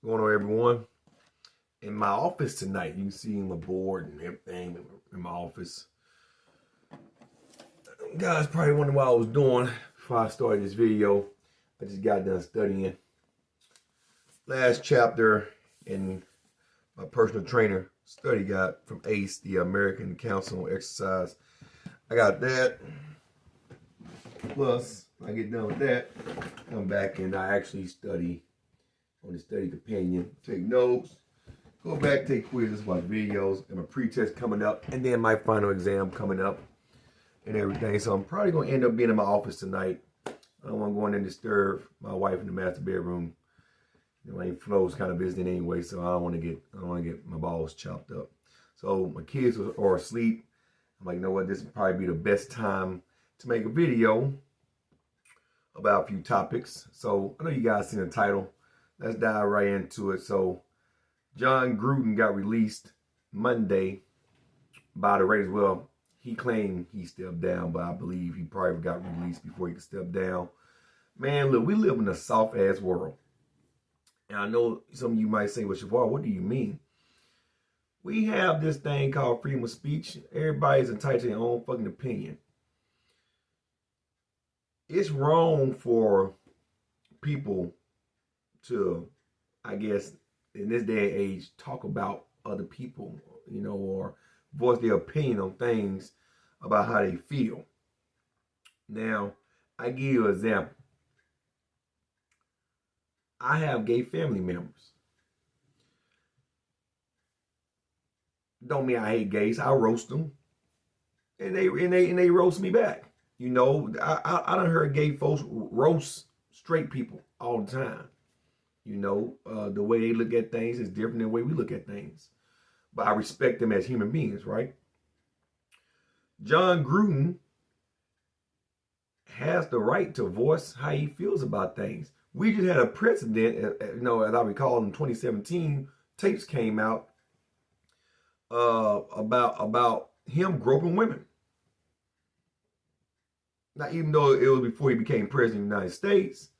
going on, everyone? In my office tonight, you can see my board and everything in my office. Guys probably wondering what I was doing before I started this video. I just got done studying last chapter in my personal trainer study guide from ACE, the American Council on Exercise. I got that. Plus, when I get done with that, come back and I actually study on the study companion, take notes, go back, take quizzes, watch videos, and my pre-test coming up, and then my final exam coming up and everything. So I'm probably going to end up being in my office tonight. I don't want to go in and disturb my wife in the master bedroom. You know, Flo's kind of visiting anyway, so I don't want to get my balls chopped up. So my kids are asleep. I'm like, you know what? This would probably be the best time to make a video about a few topics. So I know you guys seen the title. Let's dive right into it. So John Gruden got released Monday by the Raiders. Well, he claimed he stepped down, but I believe he probably got released before he could step down. Man, look, we live in a soft-ass world. And I know some of you might say, well, Shavar, what do you mean? We have this thing called freedom of speech. Everybody's entitled to their own fucking opinion. It's wrong for people to, I guess, in this day and age, talk about other people, you know, or voice their opinion on things about how they feel. Now, I give you an example. I have gay family members. Don't mean I hate gays. I roast them, and they roast me back. You know, I done heard gay folks roast straight people all the time. You know, the way they look at things is different than the way we look at things. But I respect them as human beings, right? John Gruden has the right to voice how he feels about things. We just had a precedent, you know, as I recall in 2017, tapes came out about him groping women. Now, even though it was before he became president of the United States,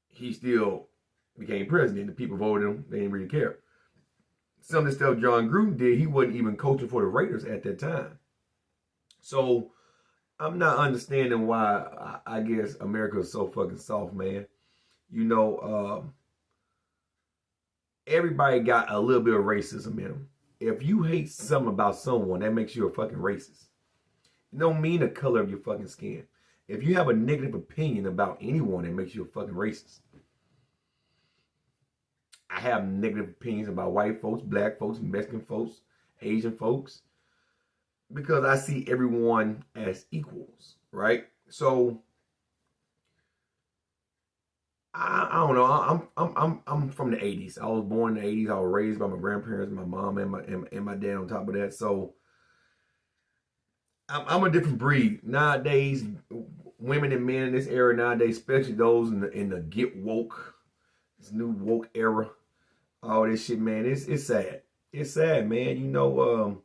he still became president. The people voted him. They didn't really care. Some of the stuff John Gruden did, he wasn't even coaching for the Raiders at that time. So I'm not understanding why I guess America is so fucking soft, man. You know, everybody got a little bit of racism in them. If you hate something about someone, that makes you a fucking racist. It don't mean the color of your fucking skin. If you have a negative opinion about anyone, it makes you a fucking racist. I have negative opinions about white folks, black folks, Mexican folks, Asian folks, because I see everyone as equals, right? So I don't know. I'm from the 80s. I was born in the 80s. I was raised by my grandparents, my mom, and my dad on top of that. So I'm a different breed. Nowadays, women and men in this era nowadays, especially those in the get woke, this new woke era, all this shit, man, it's sad. It's sad, man. You know,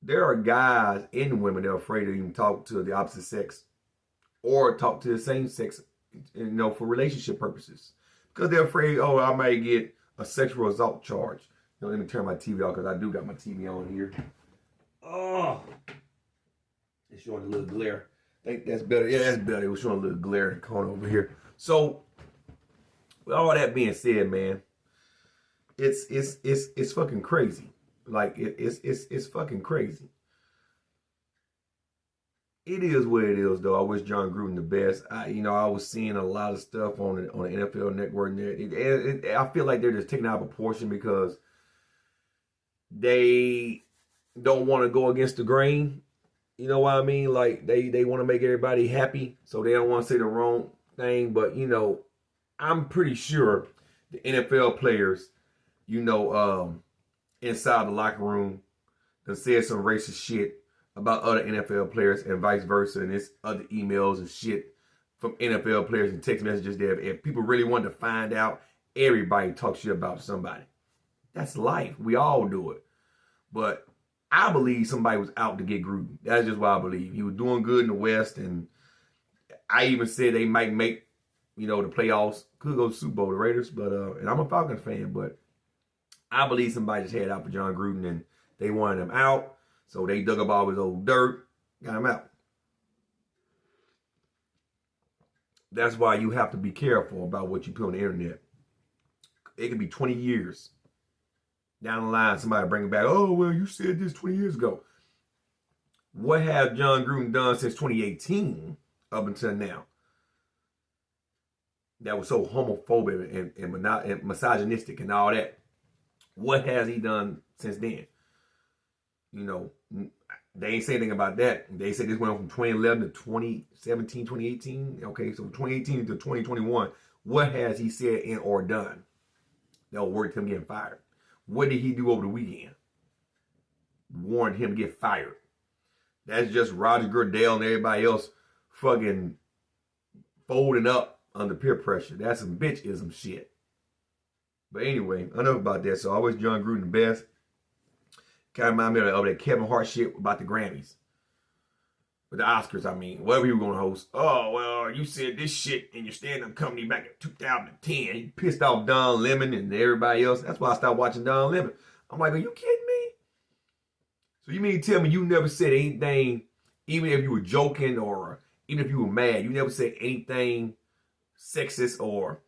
there are guys and women that are afraid to even talk to the opposite sex or talk to the same sex, you know, for relationship purposes. Because they're afraid, oh, I might get a sexual assault charge. You know, let me turn my TV off because I do got my TV on here. Oh, it's showing a little glare. I think that's better. Yeah, that's better. It was showing a little glare in the corner over here. So, with all that being said, man, it's fucking crazy. Like it's fucking crazy. It is what it is, though. I wish John Gruden the best. I was seeing a lot of stuff on the NFL Network. I feel like they're just taking out of proportion because they don't want to go against the grain. You know what I mean? Like they want to make everybody happy, so they don't want to say the wrong thing. But you know, I'm pretty sure the NFL players, you know, inside the locker room, that said some racist shit about other NFL players and vice versa, and it's other emails and shit from NFL players and text messages there. If people really want to find out, everybody talks shit about somebody. That's life. We all do it. But I believe somebody was out to get Gruden. That's just what I believe. He was doing good in the West, and I even said they might make you know, the playoffs. Could go to Super Bowl, the Raiders, but and I'm a Falcons fan, but I believe somebody just had out for John Gruden and they wanted him out, so they dug up all his old dirt, got him out. That's why you have to be careful about what you put on the internet. It could be 20 years down the line, somebody bring it back. Oh, well, you said this 20 years ago. What has John Gruden done since 2018 up until now that was so homophobic and misogynistic and all that? What has he done since then? You know, they ain't say anything about that. They said this went on from 2011 to 2017, 2018. Okay, so 2018 to 2021. What has he said and or done that will work him getting fired? What did he do over the weekend? Warned him to get fired. That's just Roger Goodell and everybody else fucking folding up under peer pressure. That's some bitchism shit. But anyway, enough about that. So always John Gruden the best. Kind of remind me of that Kevin Hart shit about the Grammys. With the Oscars, I mean. Whatever you were going to host. Oh, well, you said this shit in your stand-up company back in 2010. He pissed off Don Lemon and everybody else. That's why I stopped watching Don Lemon. I'm like, are you kidding me? So you mean to tell me you never said anything, even if you were joking or even if you were mad, you never said anything sexist or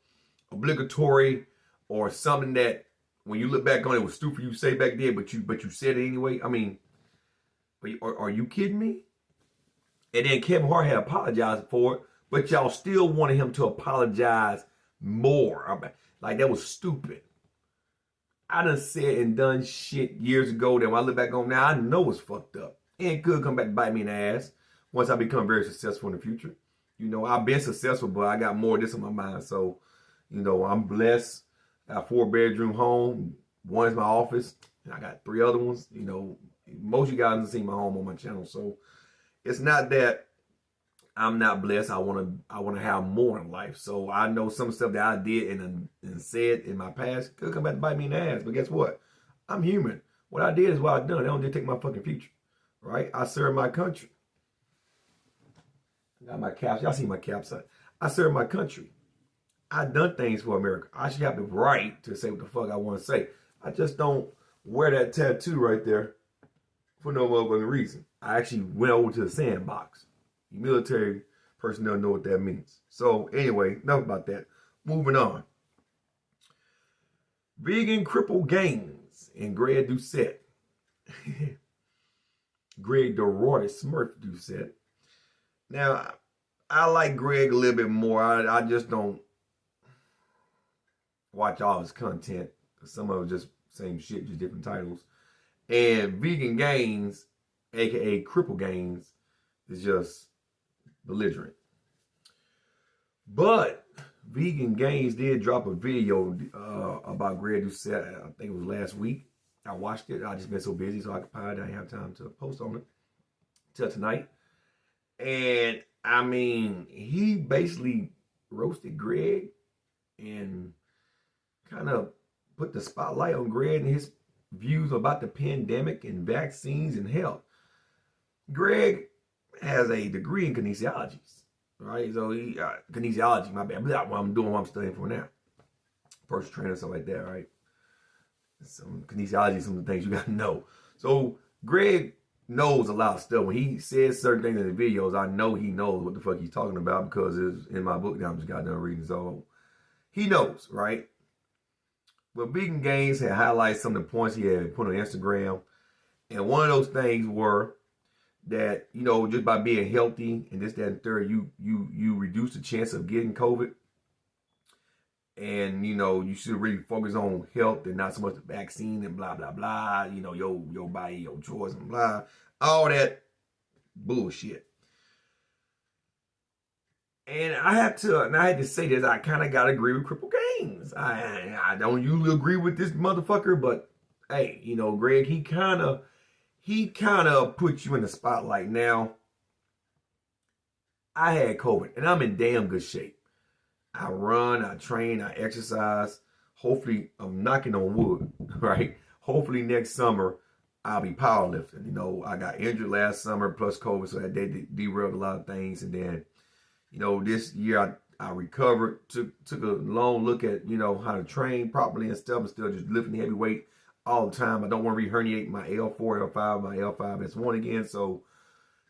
obligatory or something that when you look back on it was stupid you say back then, but you said it anyway? I mean, are you kidding me? And then Kevin Hart had apologized for it, but y'all still wanted him to apologize more. Like, that was stupid. I done said and done shit years ago that when I look back on now, I know it's fucked up. And it could come back to bite me in the ass once I become very successful in the future. You know, I've been successful, but I got more of this on my mind. So, you know, I'm blessed. I got a 4-bedroom home. One is my office. And I got 3 other ones. You know, most of you guys have seen my home on my channel. So it's not that I'm not blessed. I want to have more in life. So I know some stuff that I did and said in my past could come back to bite me in the ass. But guess what? I'm human. What I did is what I done. They don't just take my fucking future. Right? I serve my country. I got my caps. Y'all see my caps. I serve my country. I done things for America. I should have the right to say what the fuck I want to say. I just don't wear that tattoo right there for no other reason. I actually went over to the sandbox. You military personnel know what that means. So anyway, enough about that. Moving on. Vegan Cripple Games and Greg Doucette. Greg DeRoy Smurf Doucette. Now, I like Greg a little bit more. I just don't watch all his content. Some of it just same shit, just different titles. And Vegan Games, aka Cripple Games, is just belligerent. But Vegan Games did drop a video about Greg Doucette. I think it was last week. I watched it. I just been so busy, so occupied. I didn't have time to post on it till tonight. And I mean, he basically roasted Greg and kind of put the spotlight on Greg and his views about the pandemic and vaccines and health. Greg has a degree in kinesiology, right? So kinesiology, my bad. I'm doing what I'm studying for now. Personal trainer, stuff like that, right? Some kinesiology, some of the things you gotta know. So Greg knows a lot of stuff. When he says certain things in the videos, I know he knows what the fuck he's talking about because it's in my book that I'm just got done reading. So he knows, right? But Vegan Games had highlighted some of the points he had put on Instagram. And one of those things were that, you know, just by being healthy and this, that, and third, you reduce the chance of getting COVID. And, you know, you should really focus on health and not so much the vaccine and blah, blah, blah. You know, your body, your choice and blah. All that bullshit. And I had to say this. I kind of got to agree with Cripple Games. I don't usually agree with this motherfucker, but hey, you know, Greg, he kind of puts you in the spotlight. Now, I had COVID, and I'm in damn good shape. I run, I train, I exercise. Hopefully, I'm knocking on wood, right? Hopefully next summer, I'll be powerlifting. You know, I got injured last summer plus COVID, so that derailed a lot of things. And then, you know, this year I recovered, took a long look at, how to train properly and stuff, and still just lifting heavy weight all the time. I don't want to re-herniate my L4, L5, my L5S1 again. So,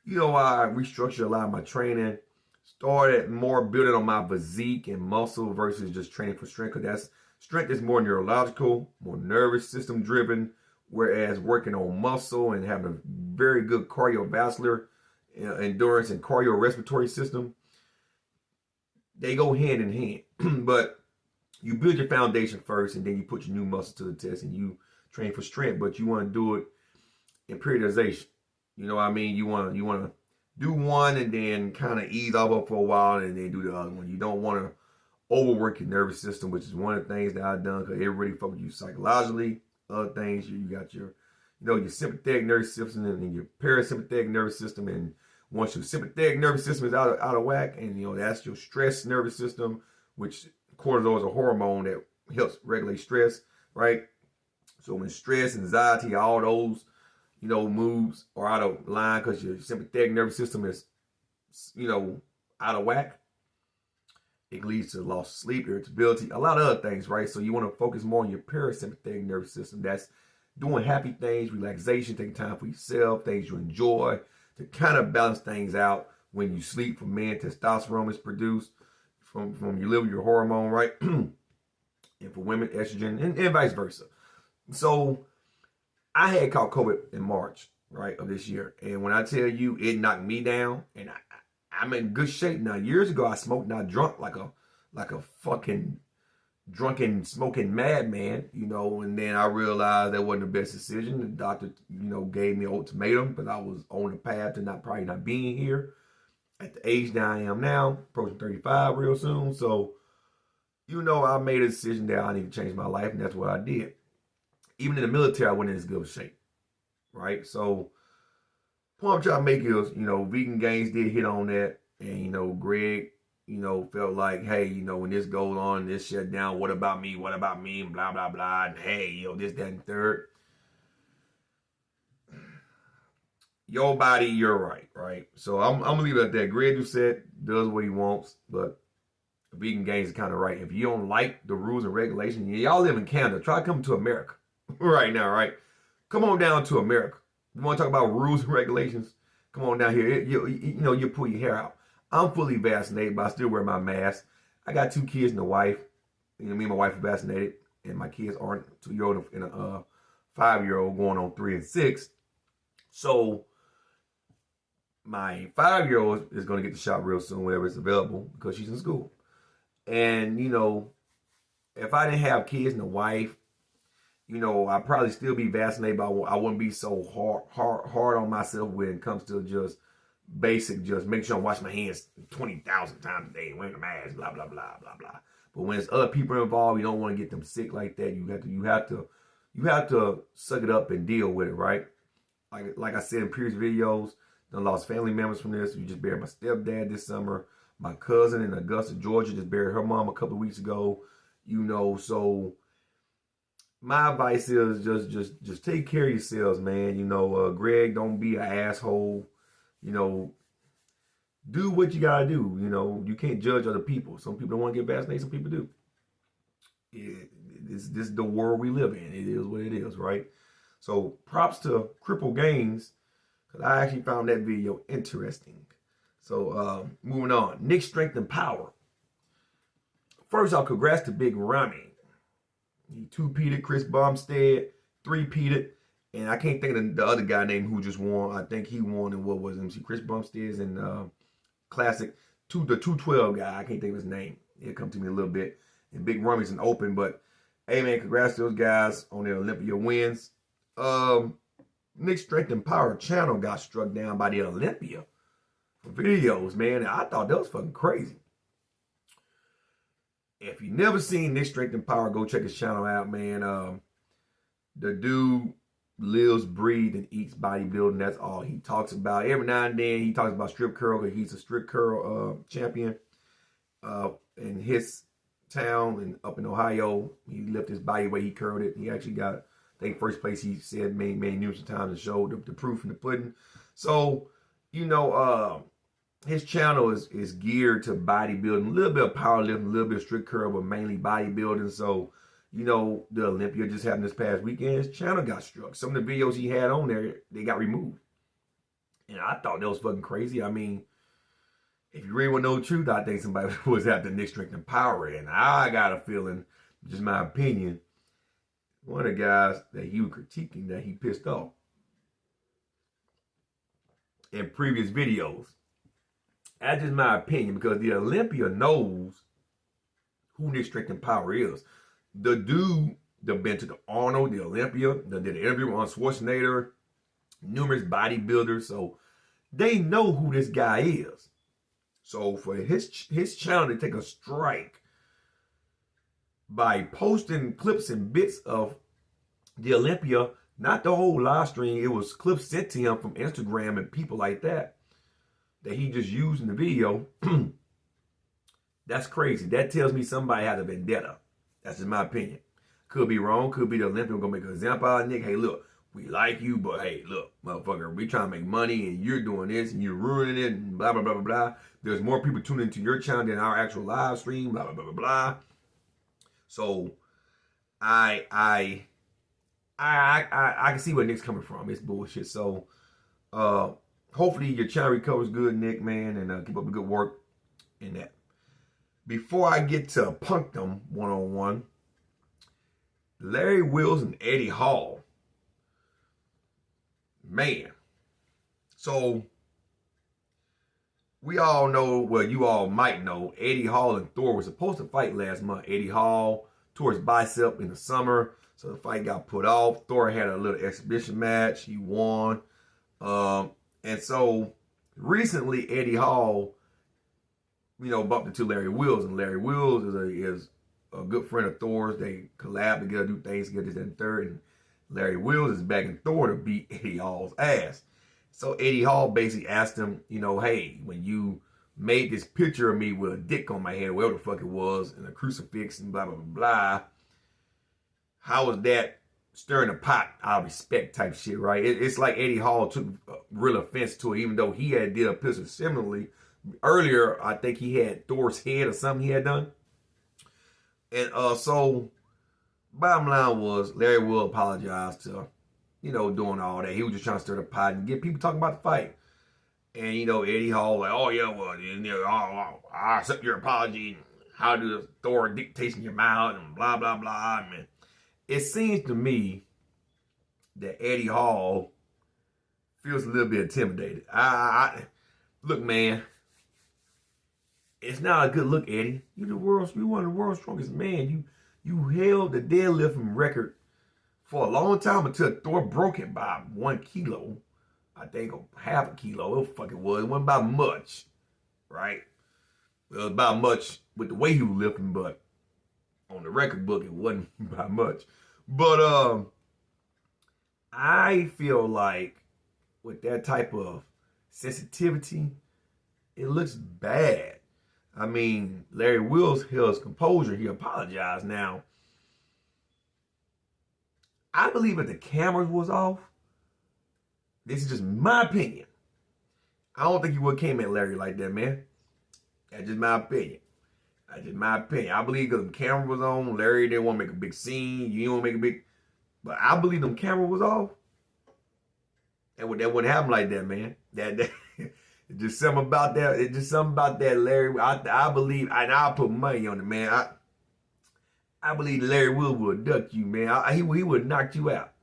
I restructured a lot of my training. Started more building on my physique and muscle versus just training for strength, because strength is more neurological, more nervous system driven, whereas working on muscle and having a very good cardiovascular endurance and cardiorespiratory system, they go hand in hand. But you build your foundation first, and then you put your new muscle to the test, and you train for strength. But you want to do it in periodization. You know what I mean? You want to do one and then kind of ease off for a while, and then do the other one. You don't want to overwork your nervous system, which is one of the things that I've done, because it really focuses you psychologically. Other things, you got your, your sympathetic nervous system and your parasympathetic nervous system. And once your sympathetic nervous system is out of whack, and that's your stress nervous system, which cortisol is a hormone that helps regulate stress, right? So when stress, anxiety, all those, moves are out of line because your sympathetic nervous system is, out of whack, it leads to loss of sleep, irritability, a lot of other things, right? So you want to focus more on your parasympathetic nervous system. That's doing happy things, relaxation, taking time for yourself, things you enjoy, to kind of balance things out. When you sleep, for men, testosterone is produced from your liver, your hormone, right? And for women, estrogen, and vice versa. So I had caught COVID in March, right, of this year. And when I tell you it knocked me down, and I'm in good shape now. Years ago, I smoked, not drunk like a fucking drunken, smoking madman, and then I realized that wasn't the best decision. The doctor, gave me an ultimatum, but I was on the path to probably not being here at the age that I am now, approaching 35 real soon. So, I made a decision that I need to change my life, and that's what I did. Even in the military, I wasn't in as good of shape, right? So, point I'm trying to make is, Vegan Gains did hit on that, and, Greg, felt like, hey, when this goes on, this shut down, what about me, and blah, blah, blah, and hey, this, that, and third. Your body, you're right? So I'm going to leave it at that. Greg said does what he wants, but Vegan Gains is kind of right. If you don't like the rules and regulations, y'all live in Canada, try coming to America right now, right? Come on down to America. You want to talk about rules and regulations? Come on down here. You pull your hair out. I'm fully vaccinated, but I still wear my mask. I got 2 kids and a wife. Me and my wife are vaccinated, and my kids aren't. 2-year-old and a 5-year-old going on 3 and 6. So my 5-year-old is going to get the shot real soon, whenever it's available, because she's in school. And, if I didn't have kids and a wife, I'd probably still be vaccinated, but I wouldn't be so hard on myself when it comes to just basic, just make sure I'm washing my hands 20,000 times a day, wearing a mask, blah, blah, blah, blah, blah. But when there's other people involved, you don't want to get them sick like that. You have to suck it up and deal with it, right? Like I said in previous videos, I lost family members from this. We just buried my stepdad this summer. My cousin in Augusta, Georgia, just buried her mom a couple of weeks ago. So my advice is just take care of yourselves, man. Greg, don't be an asshole. Do what you gotta do. You can't judge other people. Some people don't want to get vaccinated. Some people do. This is the world we live in. It is what it is, right? So props to Cripple Gains, because I actually found that video interesting. So moving on. Nick Strength and Power. First off, congrats to Big Ramy. He 2-peated, Chris Bumstead 3-peated, and I can't think of the other guy named who just won. I think he won in what was it? Chris Bumstead's in Classic. The 212 guy, I can't think of his name. He'll come to me a little bit. And Big Rummy's an open, but hey man, congrats to those guys on their Olympia wins. Nick Strength and Power channel got struck down by the Olympia for videos, man. And I thought that was fucking crazy. If you never seen Nick Strength and Power, go check his channel out, man. The dude lives, breathes, and eats bodybuilding. That's all he talks about. Every now and then he talks about strip curl, because he's a strip curl champion in his town and up in Ohio. He lifted his body weight, he curled it. He actually got, I think, first place, he said, made numerous times to show the proof in the pudding. So, his channel is geared to bodybuilding, a little bit of powerlifting, a little bit of strict curl, but mainly bodybuilding. So, you know, the Olympia just happened this past weekend. His channel got struck. Some of the videos he had on there, they got removed. And I thought that was fucking crazy. I mean, if you really want to know the truth, I think somebody was after Nick Strength and Power. And I got a feeling, just my opinion, one of the guys that he was critiquing that he pissed off in previous videos. That's just my opinion, because the Olympia knows who Nick Strength and Power is. The dude that been to the Arnold, the Olympia, that did an interview on Schwarzenegger, numerous bodybuilders, so they know who this guy is. So for his channel to take a strike by posting clips and bits of the Olympia, not the whole live stream, it was clips sent to him from Instagram and people like that he just used in the video, that's crazy. That tells me somebody had a vendetta. That's just my opinion. Could be wrong. Could be the Olympian gonna make an example out of Nick. Hey, look, we like you, but hey, look, motherfucker, we trying to make money and you're doing this and you're ruining it and blah, blah, blah, blah, blah. There's more people tuning into your channel than our actual live stream, blah, blah, blah, blah, blah. So I can see where Nick's coming from. It's bullshit. So hopefully your channel recovers good, Nick, man, and keep up the good work in that. Before I get to Geekdom101, Larry Wills and Eddie Hall. Man. So, we all know, well, you all might know, Eddie Hall and Thor were supposed to fight last month. Eddie Hall tore his bicep in the summer, so the fight got put off. Thor had a little exhibition match. He won. And so, recently, Eddie Hall, you know, bumped into Larry Wills, and Larry Wills is a good friend of Thor's. They collab together, do things together, this, that, and third. And Larry Wills is backing Thor to beat Eddie Hall's ass. So Eddie Hall basically asked him, you know, hey, when you made this picture of me with a dick on my head, whatever the fuck it was, and a crucifix and blah, blah, blah, blah, how was that stirring the pot out of respect type shit, right? It's like Eddie Hall took real offense to it, even though he had did a picture similarly. Earlier, I think he had Thor's head or something he had done. And so, bottom line was, Larry will apologize to, you know, doing all that. He was just trying to stir the pot and get people talking about the fight. And, you know, Eddie Hall, like, oh, yeah, well, you know, I accept your apology. How does Thor dictate in your mouth and blah, blah, blah. I mean, it seems to me that Eddie Hall feels a little bit intimidated. Look, man, it's not a good look, Eddie. You one of the world's strongest man. You held the deadlifting record for a long time until Thor broke it by 1 kilo. I think half a kilo. It fucking was. It wasn't by much, right? It was about much with the way he was lifting, but on the record book, it wasn't by much. But I feel like with that type of sensitivity, it looks bad. I mean, Larry Wills held his composure. He apologized. Now, I believe if the cameras was off, this is just my opinion, I don't think he would have came at Larry like that, man. That's just my opinion. That's just my opinion. I believe because the camera was on, Larry didn't want to make a big scene. You didn't want to make a big... But I believe the camera was off. That wouldn't happen like that, man. That it's just something about that. It's just something about that, Larry. I believe, and I'll put money on it, man. I believe Larry would duck you, man. He would have knocked you out.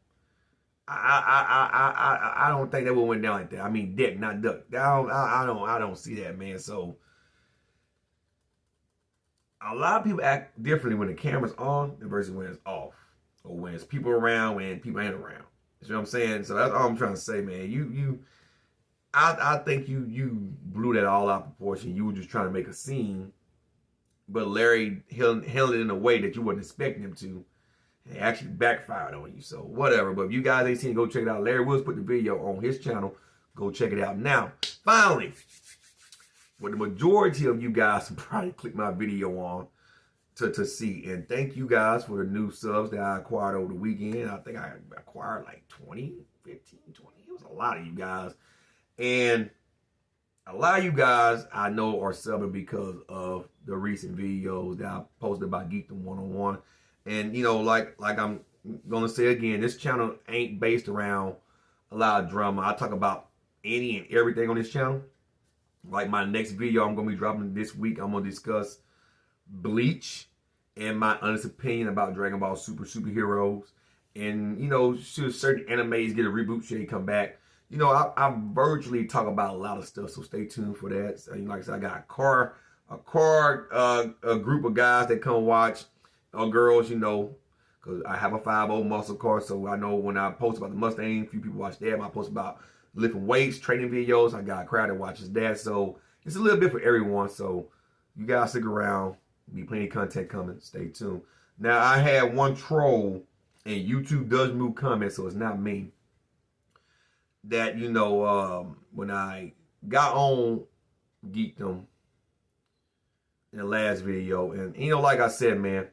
I don't think that would went down like that. I mean, deck, not duck. I don't see that, man. So a lot of people act differently when the camera's on versus when it's off, or when it's people around, when people ain't around. You know what I'm saying? So that's all I'm trying to say, man. I think you blew that all out of proportion. You were just trying to make a scene, but Larry handled it in a way that you wasn't expecting him to. It actually backfired on you. So whatever. But if you guys ain't seen it, go check it out. Larry Wills put the video on his channel. Go check it out. Now, finally, what the majority of you guys probably click my video on to see. And thank you guys for the new subs that I acquired over the weekend. I think I acquired like 20, 15, 20. It was a lot of you guys. And a lot of you guys I know are subbing because of the recent videos that I posted about Geekdom101. And, like I'm going to say again, this channel ain't based around a lot of drama. I talk about any and everything on this channel. Like my next video I'm going to be dropping this week, I'm going to discuss Bleach and my honest opinion about Dragon Ball superheroes. And, should certain animes get a reboot, should they come back? I virtually talk about a lot of stuff, so stay tuned for that. So, like I said, I got a group of guys that come watch, or girls, because I have a 5.0 muscle car, so I know when I post about the Mustang, a few people watch that. When I post about lifting weights, training videos, I got a crowd that watches that. So it's a little bit for everyone. So you guys stick around. Be plenty of content coming. Stay tuned. Now, I had one troll, and YouTube does move comments, so it's not me, that, when I got on Geekdom in the last video, and, like I said, man,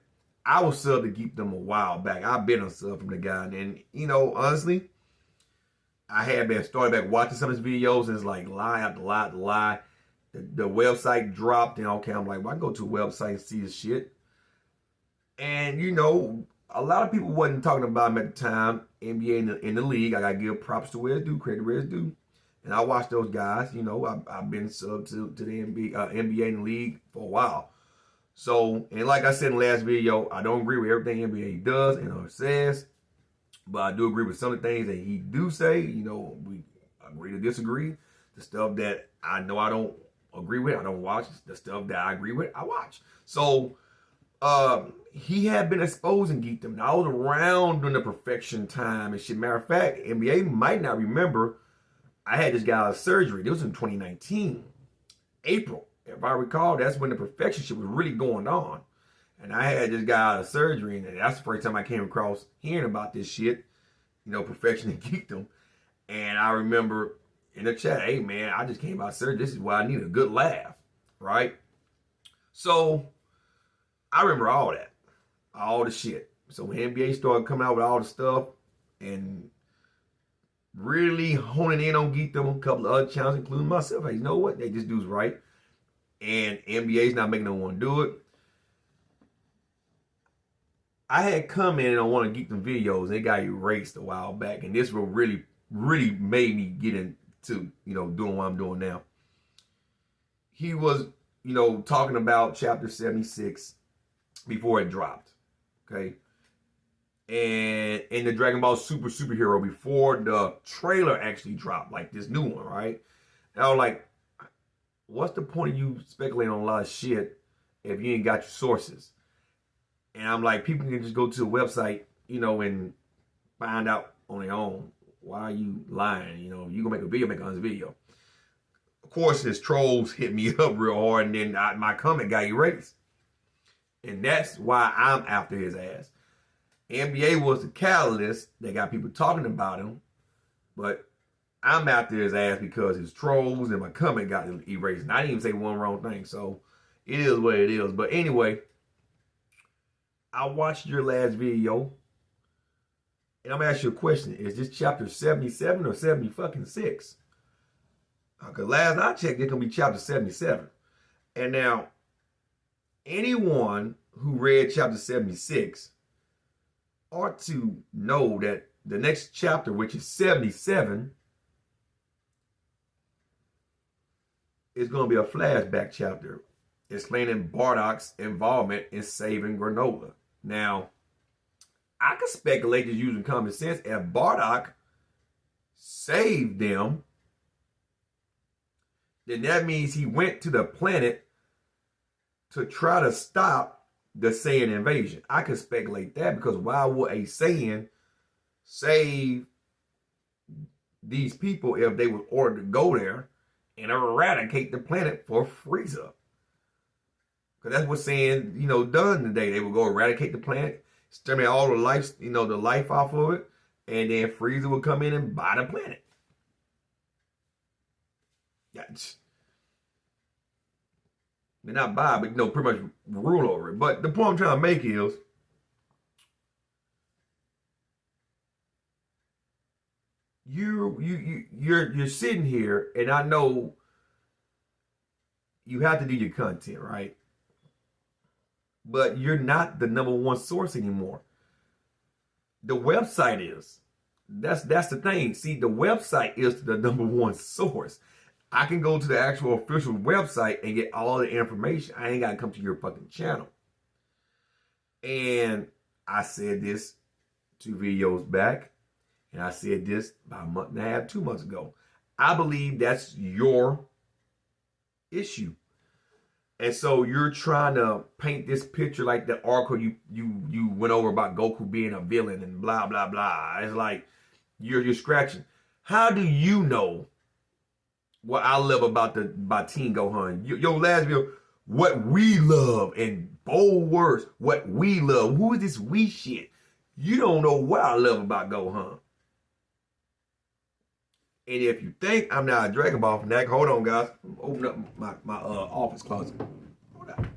I was subbed to Geekdom a while back. I've been a sub from the guy, and, honestly, I had been started back watching some of his videos, and it's like lie after lie after lie. The website dropped, and okay, I'm like, well, I go to a website and see this shit. And, a lot of people wasn't talking about him at the time. NBA in the league, I got to give props to where it's due, credit where it's due. And I watched those guys. I've been subbed to the NBA in the league for a while. So, and like I said in the last video, I don't agree with everything NBA does and says. But I do agree with some of the things that he do say. We agree to disagree. The stuff that I know I don't agree with, I don't watch. The stuff that I agree with, I watch. So, he had been exposed in Geekdom. I was around during the perfection time and shit. Matter of fact, NBA might not remember, I had this guy out of surgery. This was in 2019, April. If I recall, that's when the perfection shit was really going on. And I had this guy out of surgery, and that's the first time I came across hearing about this shit, perfection and Geekdom. And I remember in the chat, hey man, I just came out of surgery. This is why I need a good laugh, right? So I remember all that. All the shit. So when NBA started coming out with all the stuff and really honing in on Geekdom, a couple of other channels, including myself, hey, you know what? They just dude's right. And NBA's not making no one do it. I had commented on one of Geekdom videos and it got erased a while back. And this will really made me get into, doing what I'm doing now. He was, talking about chapter 76 before it dropped. Okay. And in the Dragon Ball superhero, before the trailer actually dropped, like this new one, right? And I was like, what's the point of you speculating on a lot of shit if you ain't got your sources? And I'm like, people can just go to a website, and find out on their own. Why are you lying? You gonna make a video, make a honest video. Of course, his trolls hit me up real hard, and then my comment got erased. And that's why I'm after his ass. NBA was the catalyst that got people talking about him. But I'm after his ass because his trolls and my comment got erased. And I didn't even say one wrong thing. So it is what it is. But anyway, I watched your last video. And I'm going to ask you a question. Is this chapter 77 or 76? Because last I checked, it's going to be chapter 77. And now, anyone who read chapter 76 ought to know that the next chapter, which is 77, is going to be a flashback chapter explaining Bardock's involvement in saving Granola. Now, I could speculate just using common sense. If Bardock saved them, then that means he went to the planet to try to stop the Saiyan invasion. I could speculate that because why would a Saiyan save these people if they were ordered to go there and eradicate the planet for Frieza? Because that's what Saiyan, done today. They would go eradicate the planet, exterminate all the life, the life off of it, and then Frieza would come in and buy the planet. That's, not buy, but pretty much rule over it. But the point I'm trying to make is, you're sitting here, and I know you have to do your content, right? But you're not the #1 source anymore. The website is. That's the thing. See, the website is the #1 source. I can go to the actual official website and get all the information. I ain't got to come to your fucking channel. And I said this 2 videos back, and I said this about a month and a half, 2 months ago. I believe that's your issue. And so you're trying to paint this picture like the article you went over about Goku being a villain and blah, blah, blah. It's like you're scratching. How do you know what I love about Teen Gohan? Your last video, what we love, and bold words, what we love. Who is this we shit? You don't know what I love about Gohan. And if you think I'm not a Dragon Ball fanatic, hold on, guys. I'm open up my office closet. Hold on.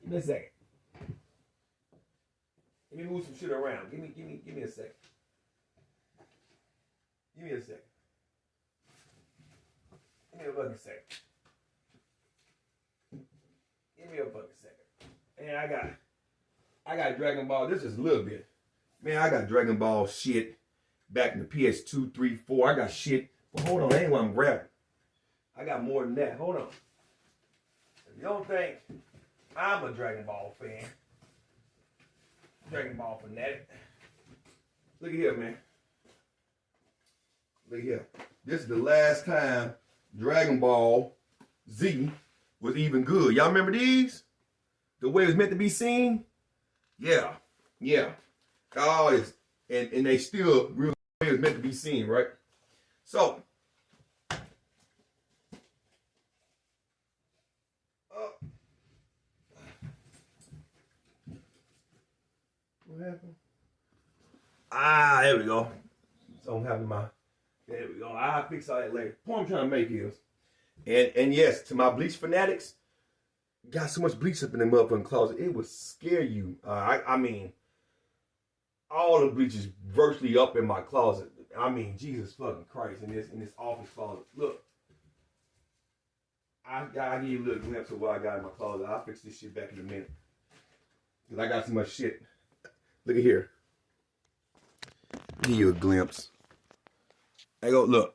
Give me a second. Let me move some shit around. Give me a second. Give me a second. Give me a fucking second. Give me a fucking second. And I got Dragon Ball. This is a little bit. Man, I got Dragon Ball shit back in the PS2, 3, 4. I got shit. But hold on, that ain't what I'm grabbing. I got more than that. Hold on. If you don't think I'm a Dragon Ball fan, Dragon Ball fanatic, look at here, man. Look here. This is the last time Dragon Ball Z was even good. Y'all remember these? The way it was meant to be seen? Yeah. Yeah. All this. And they still real way it was meant to be seen, right? So, what happened? There we go. Something happened to my. There we go. I'll fix all that later. Point I'm trying to make is, and yes, to my bleach fanatics, got so much bleach up in the motherfucking closet, it would scare you. I mean, all the bleach is virtually up in my closet. I mean, Jesus fucking Christ, in this office closet. Look, I give you a little glimpse of what I got in my closet. I'll fix this shit back in a minute, cause I got so much shit. Look at here. Give you a glimpse. I go, look,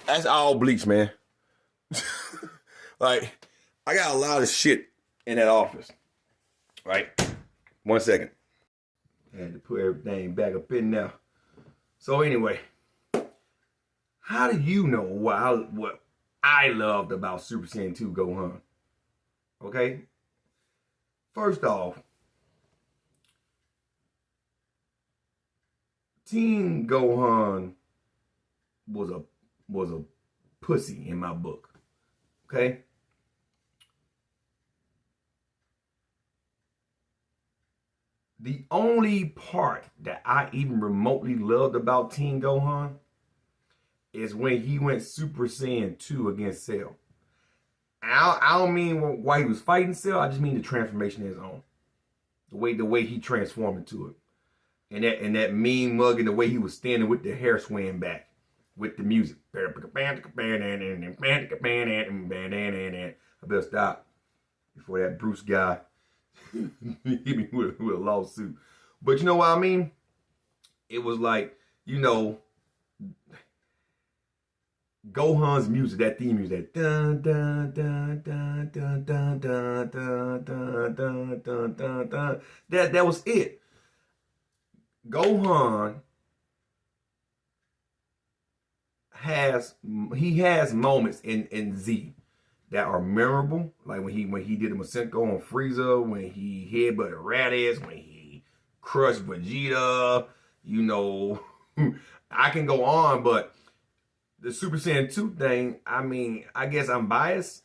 that's all bleach, man. Like, I got a lot of shit in that office, right? 1 second. I had to put everything back up in there. So anyway, how do you know what I loved about Super Saiyan 2 Gohan? Okay? First off, Teen Gohan was a pussy in my book. Okay? The only part that I even remotely loved about Teen Gohan is when he went Super Saiyan 2 against Cell. I don't mean why he was fighting Cell, I just mean the transformation in his own. The way he transformed into it. And that mean mug and the way he was standing with the hair swaying back with the music. I better stop before that Bruce guy hit me with a lawsuit. But you know what I mean? It was like, you know, Gohan's music, that theme music, that dun dun dun dun dun dun dun dun dun dun dun dun dun. That was it. Gohan has moments in Z that are memorable, like when he did the Masenko on Frieza, when he headbutted Raditz, when he crushed Vegeta. You know, I can go on, but the Super Saiyan 2 thing, I mean, I guess I'm biased.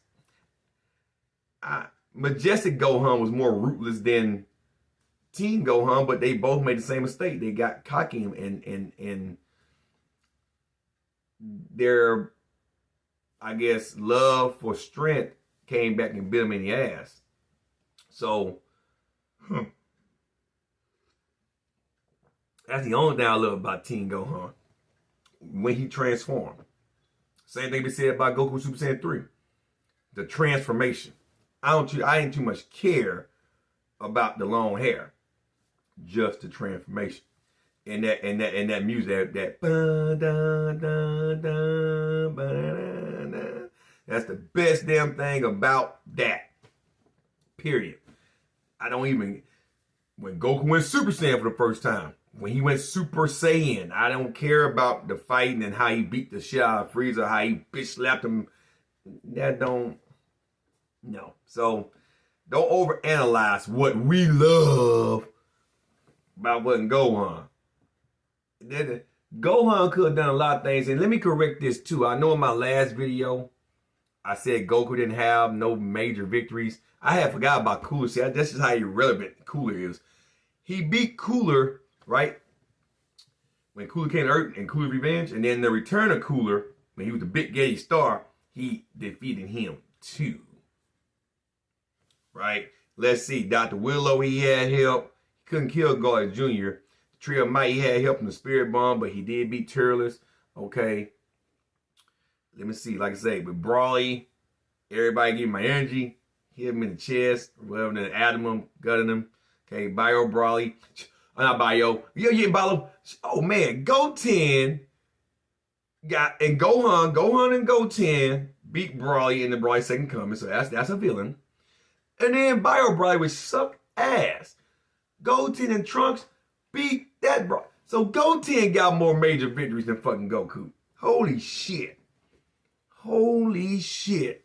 Majestic Gohan was more ruthless than Teen Gohan, but they both made the same mistake. They got cocky and their, I guess, love for strength came back and bit them in the ass. So, that's the only thing I love about Teen Gohan. When he transformed. Same thing we said about Goku Super Saiyan 3. the transformation. I ain't too much care about the long hair, just the transformation. And that music, that that's the best damn thing about that. Period. I don't even, when Goku went Super Saiyan for the first time, when he went Super Saiyan, I don't care about the fighting and how he beat the shit out of Frieza, how he bitch slapped him. That don't, no. So don't overanalyze what we love about wasn't Gohan. Gohan could have done a lot of things, and let me correct this too. I know in my last video, I said Goku didn't have no major victories. I had forgot about Cooler. See, that's just how irrelevant Cooler is. He beat Cooler, right? When Cooler came to Earth and Cooler Revenge, and then the return of Cooler, when he was the Big Gay Star, he defeated him too. Right? Let's see. Dr. Willow, he had help. He couldn't kill Gold Jr. Tree of Might, he had help from the Spirit Bomb, but he did beat Turles. Okay. Let me see. Like I say, with Brawly, everybody give him my energy. Hit him in the chest, whatever, then Adam him, gutting him. Okay, Bio Brawly. Not Bio. Yeah, Bio. Oh, man. Goten got, and Gohan and Goten beat Brawly in the Brawly Second Coming, so that's a villain. And then Bio Brawly, which sucked ass. Goten and Trunks beat that bro. So Goten got more major victories than fucking Goku. Holy shit. Holy shit.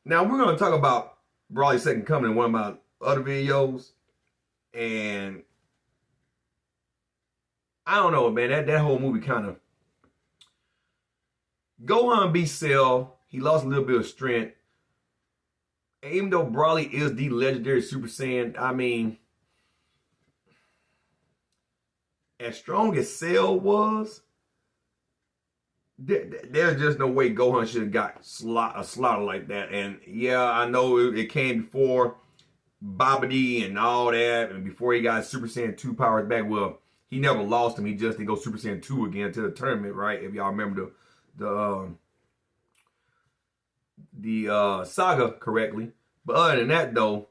Now we're going to talk about Brawley Second Coming in one of my other videos. And I don't know, man. That whole movie kind of... Gohan beat Cell. He lost a little bit of strength. And even though Brawley is the legendary Super Saiyan, I mean... as strong as Cell was, there's just no way Gohan should have got a slaughter like that. And yeah, I know it came before Babidi and all that, and before he got Super Saiyan 2 powers back. Well, he never lost him. He just didn't go Super Saiyan 2 again to the tournament, right? If y'all remember the saga correctly. But other than that, though,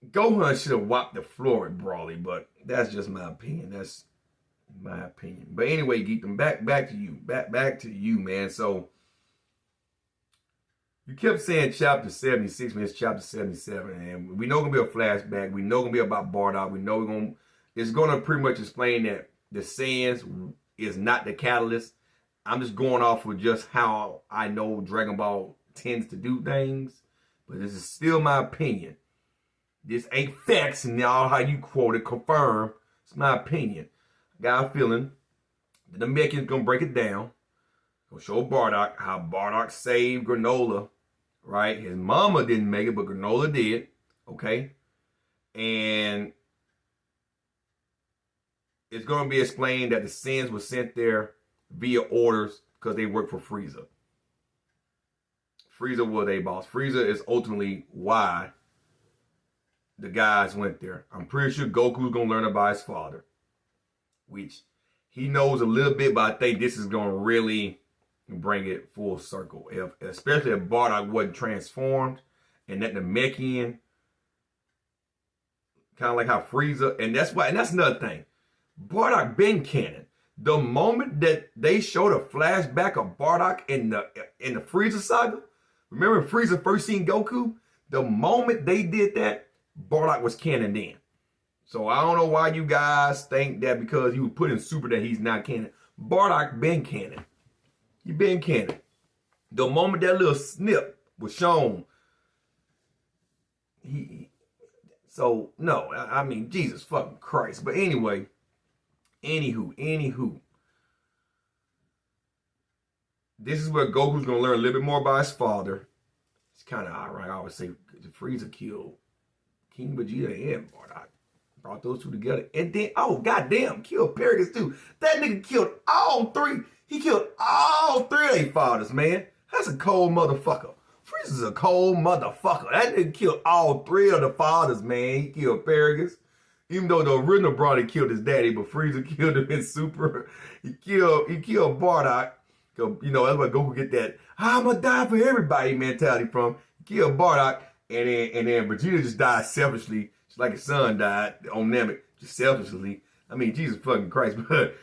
Gohan should have whopped the floor with Brawley, but that's just my opinion. That's my opinion. But anyway, Geekdom, back to you. Back to you, man. So you kept saying chapter 76, man. It's chapter 77, and we know it's gonna be a flashback. We know it's gonna be about Bardock. We know it's gonna pretty much explain that the Saiyans is not the catalyst. I'm just going off with just how I know Dragon Ball tends to do things, but this is still my opinion. This ain't facts, and y'all how you quote it, confirm. It's my opinion. I got a feeling that the Mechan's gonna break it down. Gonna show Bardock how Bardock saved Granola, right? His mama didn't make it, but Granola did, okay? And it's gonna be explained that the Saiyans were sent there via orders because they work for Frieza. Frieza was a boss. Frieza is ultimately why the guys went there. I'm pretty sure Goku's gonna learn about his father, which he knows a little bit, but I think this is gonna really bring it full circle. Especially if Bardock wasn't transformed, and that the Namekian, kind of like how Frieza, and that's another thing. Bardock been canon. The moment that they showed a flashback of Bardock in the Frieza saga, remember Frieza first seen Goku? The moment they did that, Bardock was canon then. So I don't know why you guys think that because he was put in Super that he's not canon. Bardock been canon. He been canon. The moment that little snip was shown, so no, I mean Jesus fucking Christ. But anyway, anywho. This is where Goku's gonna learn a little bit more about his father. It's kind of ironic. I always say Frieza killed King Vegeta and Bardock. Brought those two together. And then, oh, goddamn, killed Paragus too. That nigga killed all three. He killed all three of their fathers, man. That's a cold motherfucker. Frieza's a cold motherfucker. That nigga killed all three of the fathers, man. He killed Paragus. Even though the original brother killed his daddy, but Frieza killed him in Super. He killed Bardock. So, you know, that's where Goku get that I'm gonna die for everybody mentality from. Kill Bardock, and then Vegeta just died selfishly, just like his son died on Namek, just selfishly. I mean, Jesus fucking Christ, but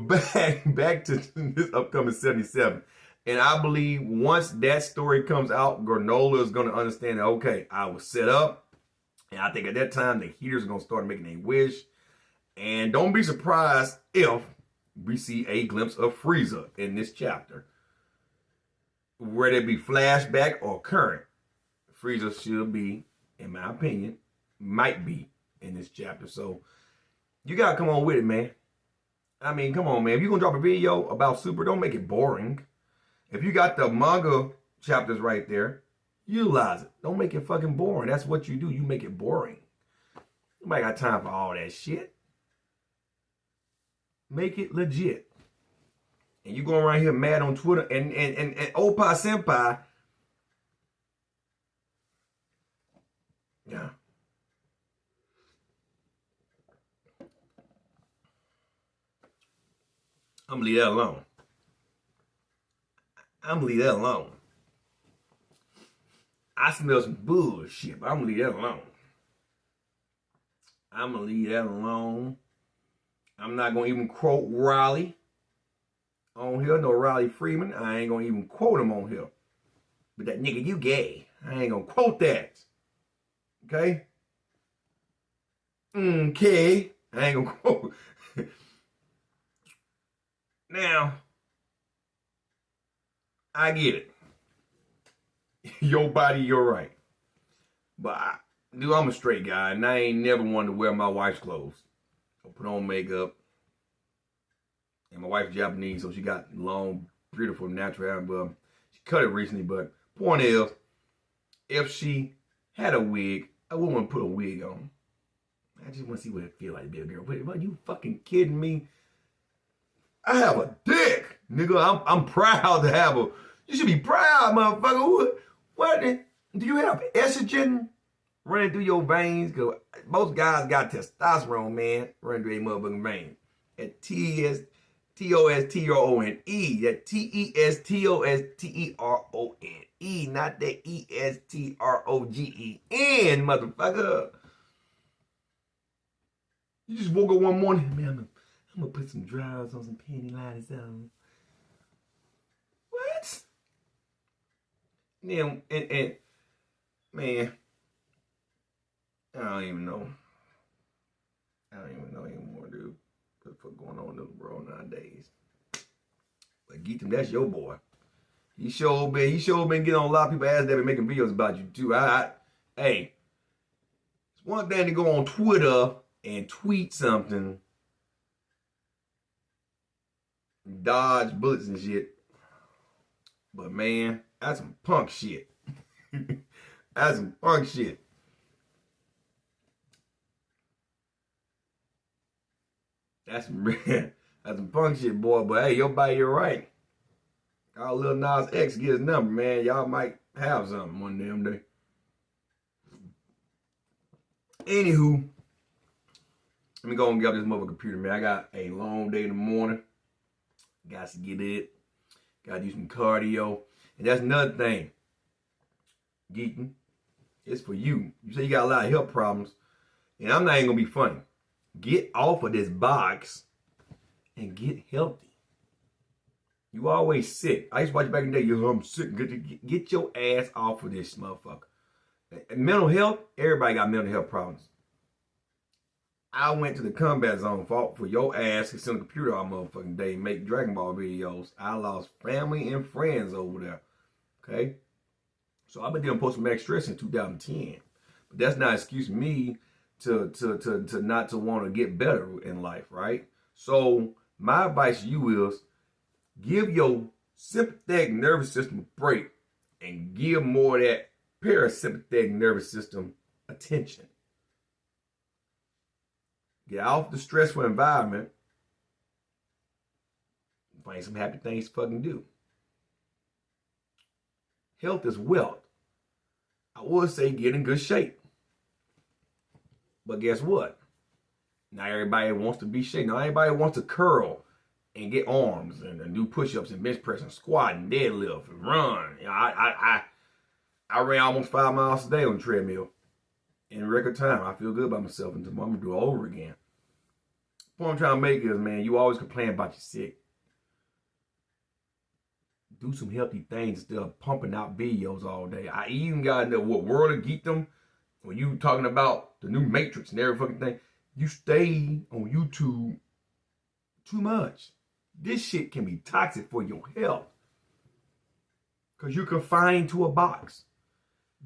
back to this upcoming 77. And I believe once that story comes out, Granola is going to understand that, okay, I was set up. And I think at that time, the Heaters are going to start making a wish. And don't be surprised if we see a glimpse of Frieza in this chapter. Whether it be flashback or current, Frieza should be, in my opinion, might be in this chapter. So you got to come on with it, man. I mean, come on, man. If you're going to drop a video about Super, don't make it boring. If you got the manga chapters right there, utilize it. Don't make it fucking boring. That's what you do. You make it boring. Nobody got time for all that shit. Make it legit. And you going around here mad on Twitter and Oppa Senpai. Yeah. I'm gonna leave that alone. I'm gonna leave that alone. I smell some bullshit, but I'm gonna leave that alone. I'm gonna leave that alone. I'm not gonna even quote Riley on here. No Riley Freeman. I ain't gonna even quote him on here. But that nigga, you gay. I ain't gonna quote that. Okay? Okay. I ain't gonna quote. Now, I get it. Your body, your right. But, dude, I'm a straight guy, and I ain't never wanted to wear my wife's clothes. Or put on makeup. And my wife's Japanese, so she got long, beautiful, natural hair. But she cut it recently, but point is, if she had a wig, I wouldn't want to put a wig on. I just want to see what it feel like to be a girl. Are you fucking kidding me? I have a dick, nigga. I'm proud to have a. You should be proud, motherfucker. What? Do you have estrogen running through your veins? Cause most guys got testosterone, man, running through their motherfucking veins. At testosterone. That testosterone, not that estrogen, motherfucker. You just woke up one morning, man. I'm gonna put some drawers on, some panty liners on. What? And man, I don't even know. I don't even know anymore, dude. What the fuck going on in the world nowadays? But Geekdom, that's your boy. He sure been getting on a lot of people's ass that been making videos about you too. Hey, it's one thing to go on Twitter and tweet something, dodge bullets and shit. But man, that's some punk shit. That's some punk shit. That's some punk shit, boy. But hey, your body, you're right. Our little Nas X get his number, man. Y'all might have something one damn day. Anywho, let me go and get up this mother computer, man. I got a long day in the morning. Got to get it. Got to do some cardio. And that's another thing. Geeking. It's for you. You say you got a lot of health problems. And I'm not even going to be funny. Get off of this box and get healthy. You always sick. I used to watch you back in the day. I'm sick. Get your ass off of this motherfucker. Mental health, everybody got mental health problems. I went to the combat zone for your ass to sit on the computer all motherfucking day and make Dragon Ball videos. I lost family and friends over there. Okay? So I've been dealing with post-traumatic stress in 2010. But that's not excusing me to not to want to get better in life, right? So my advice to you is give your sympathetic nervous system a break and give more of that parasympathetic nervous system attention. Get off the stressful environment. Find some happy things to fucking do. Health is wealth. I would say get in good shape. But guess what? Not everybody wants to be shape. Not everybody wants to curl and get arms and do push-ups and bench press and squat and deadlift and run. You know, I ran almost 5 miles a day on the treadmill in record time. I feel good about myself, and tomorrow I'm gonna do it all over again. The point I'm trying to make is, man, you always complain about your sick. Do some healthy things instead of pumping out videos all day. I even got into what World of Geekdom, when you talking about the new Matrix and every fucking thing, you stay on YouTube too much. This shit can be toxic for your health because you're confined to a box.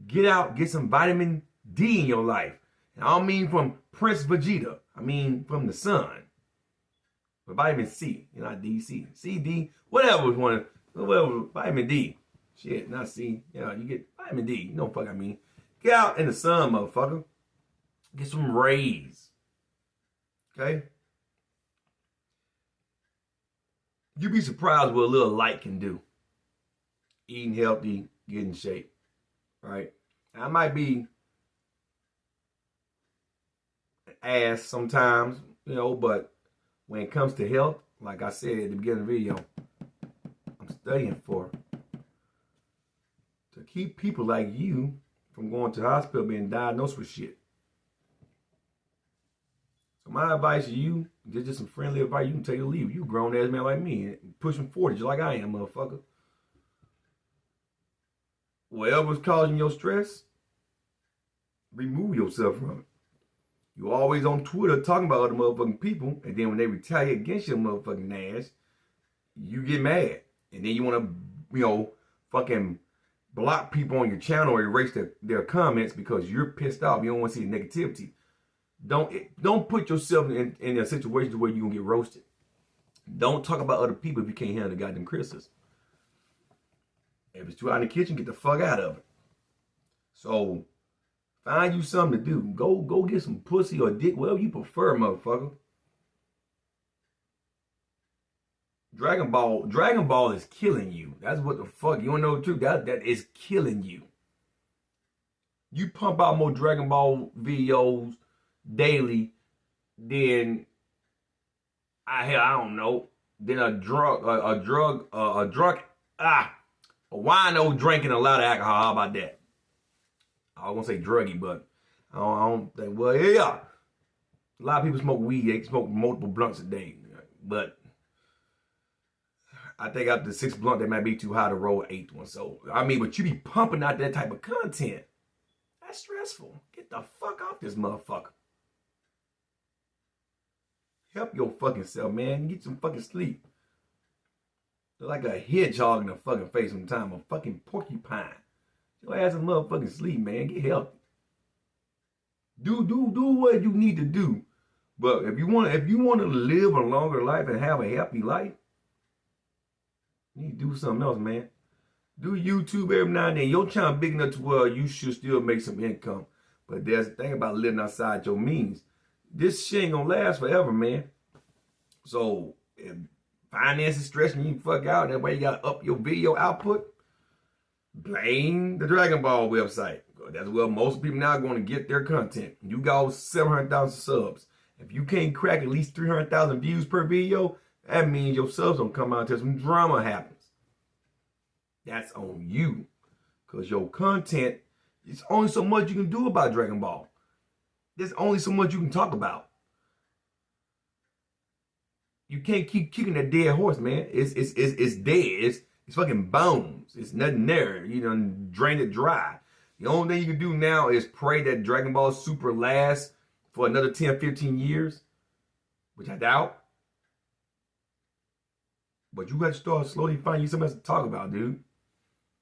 Get out, get some vitamin D in your life. And I don't mean from Prince Vegeta. I mean from the sun. But vitamin C, not D, C. C, D, whatever was one, whatever, vitamin D. Shit, not C. Yeah, you get vitamin D. You know what the fuck I mean. Get out in the sun, motherfucker. Get some rays. Okay? You'd be surprised what a little light can do. Eating healthy, getting in shape. Right? I might be an ass sometimes, but when it comes to health, like I said at the beginning of the video, I'm studying for to keep people like you from going to the hospital being diagnosed with shit. So my advice to you, just some friendly advice, you can take or leave. You a grown ass man like me, pushing 40 just like I am, motherfucker. Whatever's causing your stress, remove yourself from it. You always on Twitter talking about other motherfucking people, and then when they retaliate against your motherfucking ass, you get mad. And then you want to, fucking block people on your channel or erase their comments because you're pissed off. You don't want to see the negativity. Don't put yourself in a situation where you're going to get roasted. Don't talk about other people if you can't handle the goddamn criticism. If it's too hot in the kitchen, get the fuck out of it. So, find you something to do. Go get some pussy or dick, whatever you prefer, motherfucker. Dragon Ball is killing you. That's what the fuck. You wanna know the truth? That is killing you. You pump out more Dragon Ball videos daily than a wino drinking a lot of alcohol. How about that? I was gonna say druggy, but I don't think. Well, yeah, a lot of people smoke weed. They smoke multiple blunts a day, but I think after 6 blunt, they might be too high to roll an 8th one. So but you be pumping out that type of content. That's stressful. Get the fuck off this motherfucker. Help your fucking self, man. Get some fucking sleep. Look like a hedgehog in the fucking face sometimes. A fucking porcupine. Your ass some motherfucking sleep, man. Get healthy. Do what you need to do. But if you want to live a longer life and have a happy life, you need to do something else, man. Do YouTube every now and then. Your channel big enough to where you should still make some income. But there's the thing about living outside your means. This shit ain't gonna last forever, man. So if finances stressing you fuck out, that way you gotta up your video output, blame the Dragon Ball website. That's where most people now are going to get their content. You got 700,000 subs. If you can't crack at least 300,000 views per video, that means your subs don't come out until some drama happens. That's on you. Because your content, it's only so much you can do about Dragon Ball. There's only so much you can talk about. You can't keep kicking that dead horse, man. It's dead. It's fucking bones. It's nothing there. You done drained it dry. The only thing you can do now is pray that Dragon Ball Super lasts for another 10, 15 years, which I doubt. But you got to start slowly finding you something else to talk about, dude.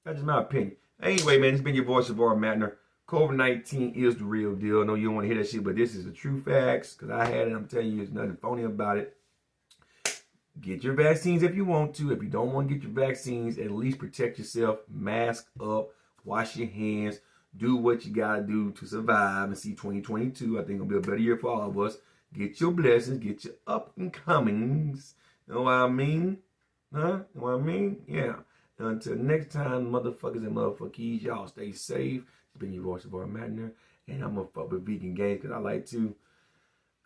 That's just my opinion. Anyway, man, it's been your voice, Savara Mattner. COVID-19 is the real deal. I know you don't want to hear that shit, but this is the true facts. Because I had it, I'm telling you, there's nothing phony about it. Get your vaccines if you want to. If you don't want to get your vaccines, at least protect yourself. Mask up. Wash your hands. Do what you got to do to survive and see 2022. I think it'll be a better year for all of us. Get your blessings. Get your up and comings. You know what I mean? Huh? You know what I mean? Yeah. Until next time, motherfuckers and motherfuckies, y'all stay safe. It's been your voice, Savara Mattner. And I'm going to fuck with vegan games because I like to.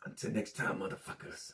Until next time, motherfuckers.